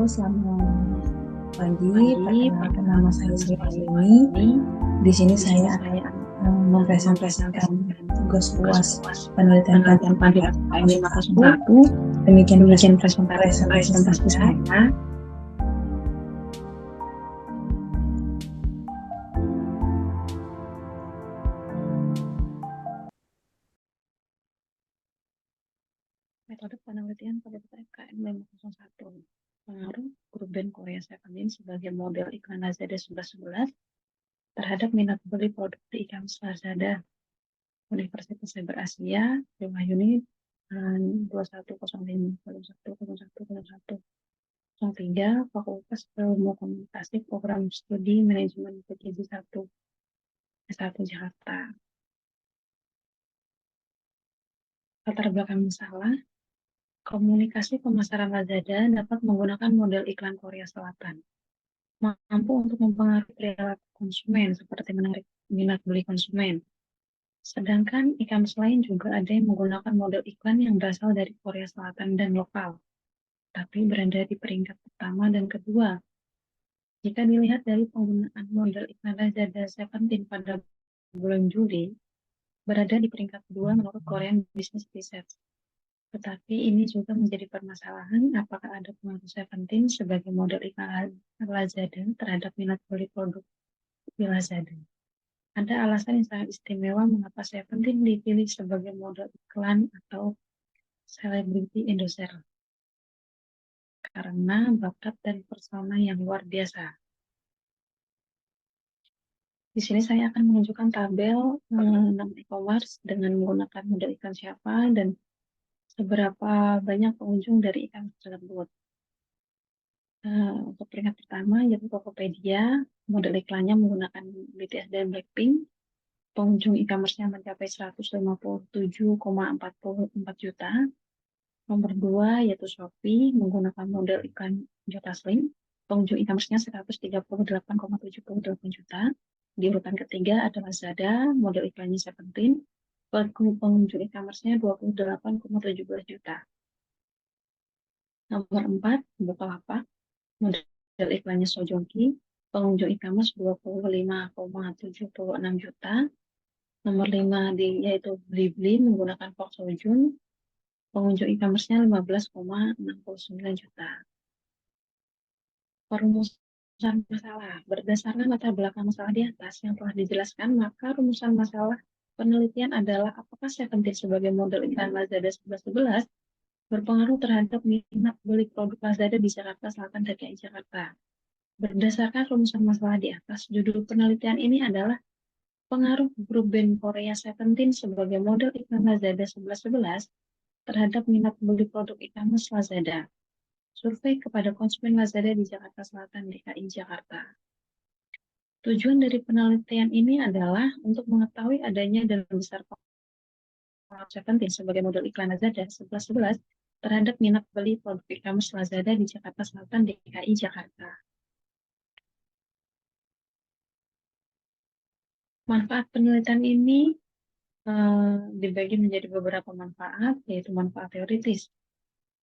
Selamat pagi. Perkenalkan nama saya Sri Aini. Di sini saya akan mempresentasikan tugas UAS penelitian pada KKN 501. Demikian presentasi saya. Metode penelitian pada KKN 501. Pengaruh grup band Korea 17 sebagai model iklan Lazada 1111 terhadap minat beli produk di e-commerce Lazada. Universitas Cyber Asia, 5 unit 2105-0101-03, Fakultas Ilmu Komunikasi Program Studi Manajemen PJJ 1 S1 Jakarta. Latar belakang masalah, komunikasi pemasaran Lazada dapat menggunakan model iklan Korea Selatan, mampu untuk mempengaruhi perilaku konsumen seperti menarik minat beli konsumen. Sedangkan e-commerce lain juga ada yang menggunakan model iklan yang berasal dari Korea Selatan dan lokal, tapi berada di peringkat pertama dan kedua. Jika dilihat dari penggunaan model iklan Lazada 17 pada bulan Juli, berada di peringkat kedua menurut Korean Business Research. Tetapi ini juga menjadi permasalahan apakah ada pengaruh 17 sebagai model iklan Lazada terhadap minat beli produk di Lazada. Ada alasan yang sangat istimewa mengapa 17 dipilih sebagai model iklan atau selebriti endorser. Karena bakat dan persona yang luar biasa. Di sini saya akan menunjukkan tabel nama e-commerce dengan menggunakan model iklan siapa dan seberapa banyak pengunjung dari e-commerce tersebut. Untuk peringkat pertama yaitu Tokopedia, model iklannya menggunakan BTS dan Blackpink. Pengunjung e-commerce-nya mencapai 157,44 juta. Nomor 2 yaitu Shopee, menggunakan model iklan Jota Slim. Pengunjung e-commerce-nya 138,78 juta. Di urutan ketiga ada Lazada, model iklannya 17. Pengunjung e-commerce-nya 28,17 juta. Nomor 4, Bukalapak, model iklannya Sojongki. Pengunjung e-commerce 25,76 juta. Nomor 5 yaitu Blibli menggunakan Park Seo-joon. Pengunjung e-commerce-nya 15,69 juta. Perumusan masalah. Berdasarkan latar belakang masalah di atas yang telah dijelaskan, maka rumusan masalah penelitian adalah apakah 17 sebagai model iklan Lazada 1111 berpengaruh terhadap minat beli produk Lazada di Jakarta Selatan dan DKI Jakarta. Berdasarkan rumusan masalah di atas, judul penelitian ini adalah pengaruh grup band Korea 17 sebagai model iklan Lazada 1111 terhadap minat beli produk e-commerce Lazada. Survei kepada konsumen Lazada di Jakarta Selatan, DKI Jakarta. Tujuan dari penelitian ini adalah untuk mengetahui adanya dan besar pengaruh 17 sebagai model iklan Lazada 1111 terhadap minat beli produk e-commerce Lazada di Jakarta Selatan, DKI Jakarta. Manfaat penelitian ini dibagi menjadi beberapa manfaat, yaitu manfaat teoritis.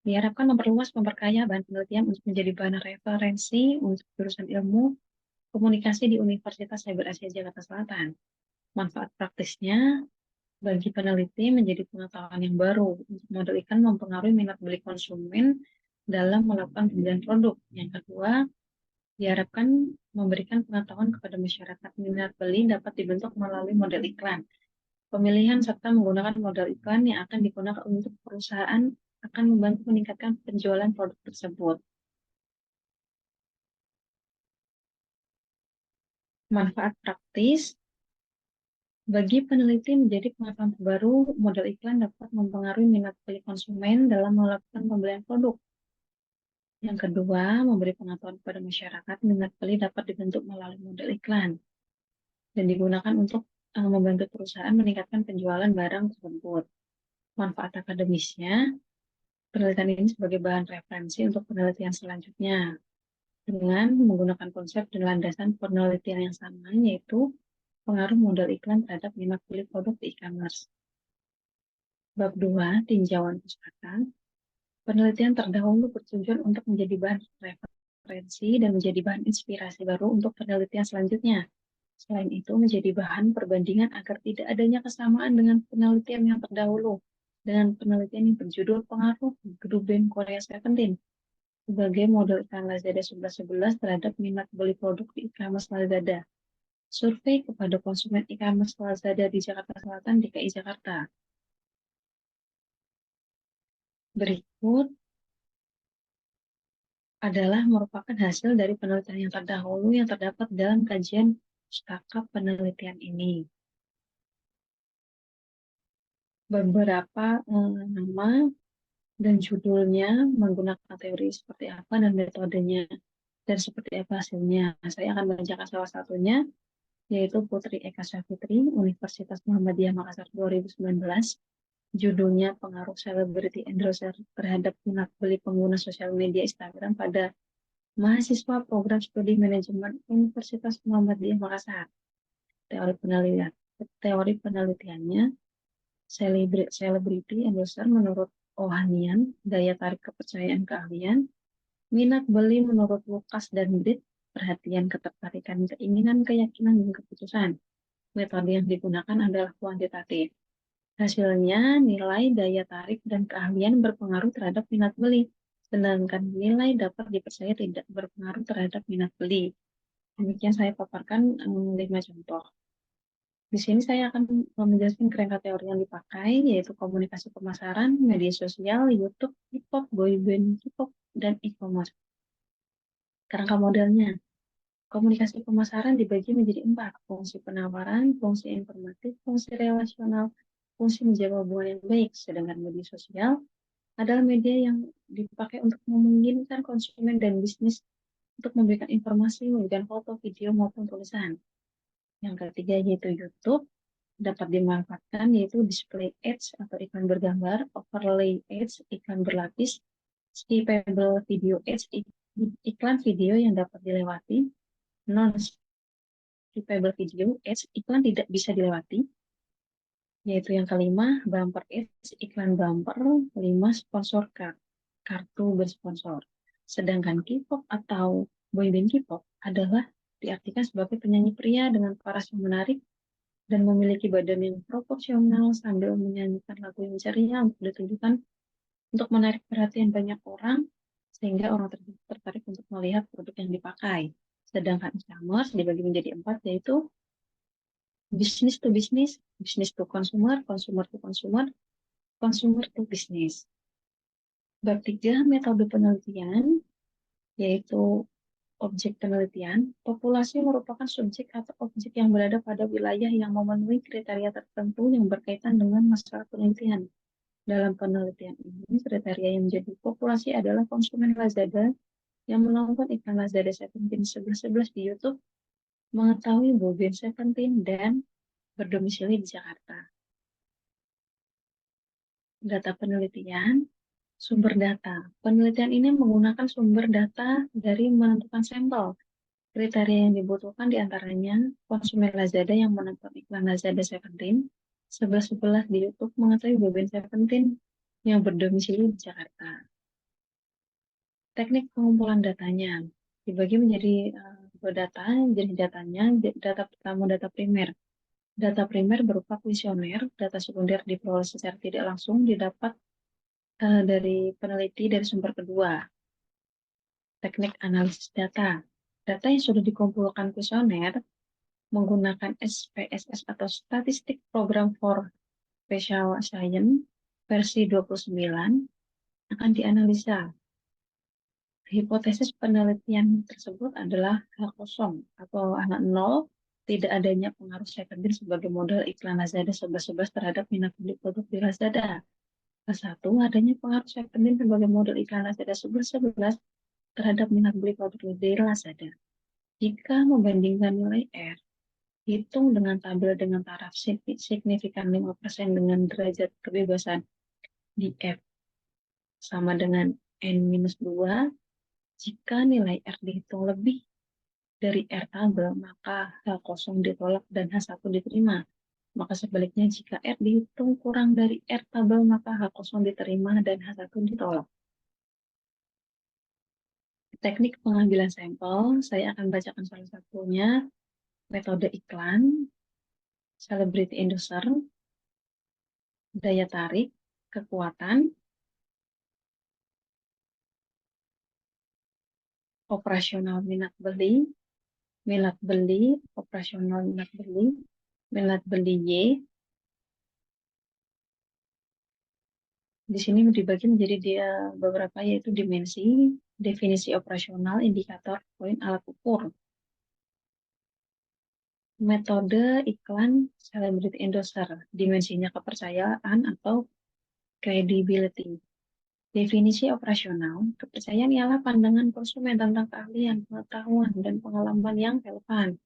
Diharapkan memperluas memperkaya bahan penelitian untuk menjadi bahan referensi untuk jurusan ilmu komunikasi di Universitas Cyber Asia Jakarta Selatan. Manfaat praktisnya bagi peneliti menjadi pengetahuan yang baru untuk model iklan mempengaruhi minat beli konsumen dalam melakukan pembelian produk. Yang kedua, diharapkan memberikan pengetahuan kepada masyarakat minat beli dapat dibentuk melalui model iklan. Pemilihan serta menggunakan model iklan yang akan digunakan untuk perusahaan akan membantu meningkatkan penjualan produk tersebut. Manfaat praktis bagi peneliti menjadi pengetahuan baru, model iklan dapat mempengaruhi minat beli konsumen dalam melakukan pembelian produk. Yang kedua, memberi pengetahuan kepada masyarakat minat beli dapat dibentuk melalui model iklan dan digunakan untuk membantu perusahaan meningkatkan penjualan barang tersebut. Manfaat akademisnya, penelitian ini sebagai bahan referensi untuk penelitian selanjutnya dengan menggunakan konsep dan landasan penelitian yang sama, yaitu pengaruh model iklan terhadap minat beli produk di e-commerce. Bab 2, tinjauan pustaka. Penelitian terdahulu bertujuan untuk menjadi bahan referensi dan menjadi bahan inspirasi baru untuk penelitian selanjutnya. Selain itu, menjadi bahan perbandingan agar tidak adanya kesamaan dengan penelitian yang terdahulu, dengan penelitian yang berjudul Pengaruh Grup Band Korea Seventeen sebagai model iklan Lazada 1111 terhadap minat beli produk di e-commerce Lazada. Survei kepada konsumen e-commerce Lazada di Jakarta Selatan, DKI Jakarta. Berikut adalah merupakan hasil dari penelitian yang terdahulu yang terdapat dalam kajian pustaka penelitian ini. Beberapa nama dan judulnya menggunakan teori seperti apa dan metodenya dan seperti apa hasilnya. Saya akan membacakan salah satunya, yaitu Putri Eka Savitri, Universitas Muhammadiyah Makassar 2019. Judulnya Pengaruh Selebriti Endorser terhadap minat beli pengguna sosial media Instagram pada mahasiswa program studi manajemen Universitas Muhammadiyah Makassar. Teori penelitiannya, selebriti endorser menurut Ohanian, daya tarik kepercayaan keahlian, minat beli menurut Lukas dan Brit, perhatian, ketertarikan, keinginan, keyakinan, dan keputusan. Metode yang digunakan adalah kuantitatif. Hasilnya, nilai daya tarik dan keahlian berpengaruh terhadap minat beli, sedangkan nilai dapat dipercaya tidak berpengaruh terhadap minat beli. Demikian saya paparkan 5 contoh. Di sini saya akan menjelaskan kerangka teori yang dipakai, yaitu komunikasi pemasaran, media sosial, YouTube, K-pop, boyband K-pop, dan e-commerce. Kerangka modelnya, komunikasi pemasaran dibagi menjadi 4, fungsi penawaran, fungsi informatif, fungsi relasional, fungsi menjaga hubungan yang baik, sedangkan media sosial adalah media yang dipakai untuk memungkinkan konsumen dan bisnis untuk memberikan informasi, memberikan foto, video, maupun tulisan. Yang ketiga yaitu YouTube, dapat dimanfaatkan yaitu display ads atau iklan bergambar, overlay ads, iklan berlapis, skippable video ads, iklan video yang dapat dilewati, non-skippable video ads, iklan tidak bisa dilewati, yaitu yang kelima, bumper ads, iklan bumper, 5 sponsor card, kartu bersponsor. Sedangkan K-pop atau boyband K-pop adalah diartikan sebagai penyanyi pria dengan paras yang menarik dan memiliki badan yang proporsional sambil menyanyikan lagu yang ceria untuk ditujukan untuk menarik perhatian banyak orang sehingga orang tertarik untuk melihat produk yang dipakai. Sedangkan e-commerce dibagi menjadi 4 yaitu business to business, business to consumer, consumer to consumer, consumer to business. Bab 3 metode penelitian yaitu objek penelitian. Populasi merupakan subjek atau objek yang berada pada wilayah yang memenuhi kriteria tertentu yang berkaitan dengan masalah penelitian. Dalam penelitian ini, kriteria yang menjadi populasi adalah konsumen Lazada yang menonton iklan Lazada 1111 di YouTube, mengetahui boyband Seventeen, dan berdomisili di Jakarta. Data penelitian, sumber data. Penelitian ini menggunakan sumber data dari menentukan sampel. Kriteria yang dibutuhkan diantaranya konsumen Lazada yang menonton iklan Lazada 1111 di YouTube mengetahui boyband Seventeen yang berdomisili di Jakarta. Teknik pengumpulan datanya dibagi menjadi data, jadi datanya, data pertama data primer. Data primer berupa kuesioner, data sekunder diperoleh secara tidak langsung didapat dari peneliti dari sumber kedua. Teknik analisis data. Data yang sudah dikumpulkan kuesioner menggunakan SPSS atau Statistic Program for Special Science versi 29 akan dianalisa. Hipotesis penelitian tersebut adalah hal kosong atau anak nol, tidak adanya pengaruh secondary sebagai modal iklan Lazada 1111 terhadap minat beli produk di Lazada. Satu, adanya pengaruh secondary sebagai modal iklan Lazada 1111 terhadap minat beli produk di Lazada. Jika membandingkan nilai R, hitung dengan tabel dengan taraf signifikan 5% dengan derajat kebebasan di F sama dengan N-2, jika nilai R dihitung lebih dari R tabel, maka H0 ditolak dan H1 diterima. Maka sebaliknya, jika R dihitung kurang dari R tabel, maka H0 diterima dan H1 ditolak. Teknik pengambilan sampel, saya akan bacakan salah satunya, metode iklan, celebrity endorser, daya tarik, kekuatan, operasional minat beli, operasional minat beli Y. Di sini dibagi menjadi dia beberapa, yaitu dimensi, definisi operasional, indikator, poin, alat ukur. Metode iklan celebrity endorser, dimensinya kepercayaan atau credibility. Definisi operasional, kepercayaan ialah pandangan konsumen tentang keahlian, pengetahuan, dan pengalaman yang relevan.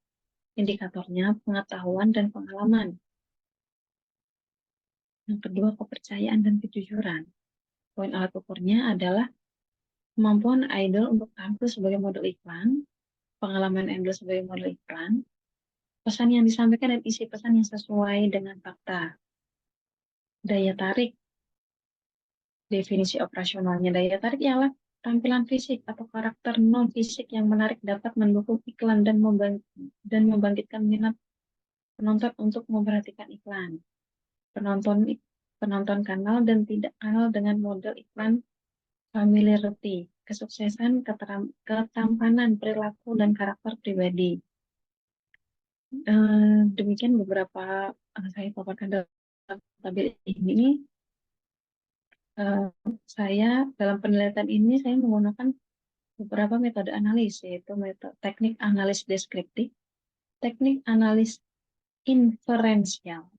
Indikatornya pengetahuan dan pengalaman. Yang kedua, kepercayaan dan kejujuran. Poin alat ukurnya adalah kemampuan idol untuk tampil sebagai model iklan, pengalaman idol sebagai model iklan, pesan yang disampaikan dan isi pesan yang sesuai dengan fakta. Daya tarik, definisi operasionalnya daya tarik ialah tampilan fisik atau karakter non-fisik yang menarik dapat mendukung iklan dan membangkitkan minat penonton untuk memperhatikan iklan. Penonton penonton kanal dan tidak kanal dengan model iklan familiarity, kesuksesan, ketampanan, perilaku, dan karakter pribadi. Demikian beberapa saya paparkan dalam tabel ini. Eh, saya dalam penelitian ini saya menggunakan beberapa metode analis, yaitu metode teknik analis deskriptif, teknik analis inferensial,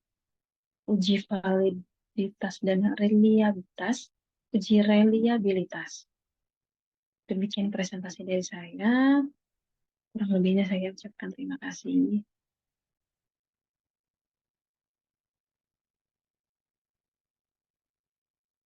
uji validitas dan reliabilitas, uji reliabilitas. Demikian presentasi dari saya. Kurang lebihnya saya ucapkan terima kasih.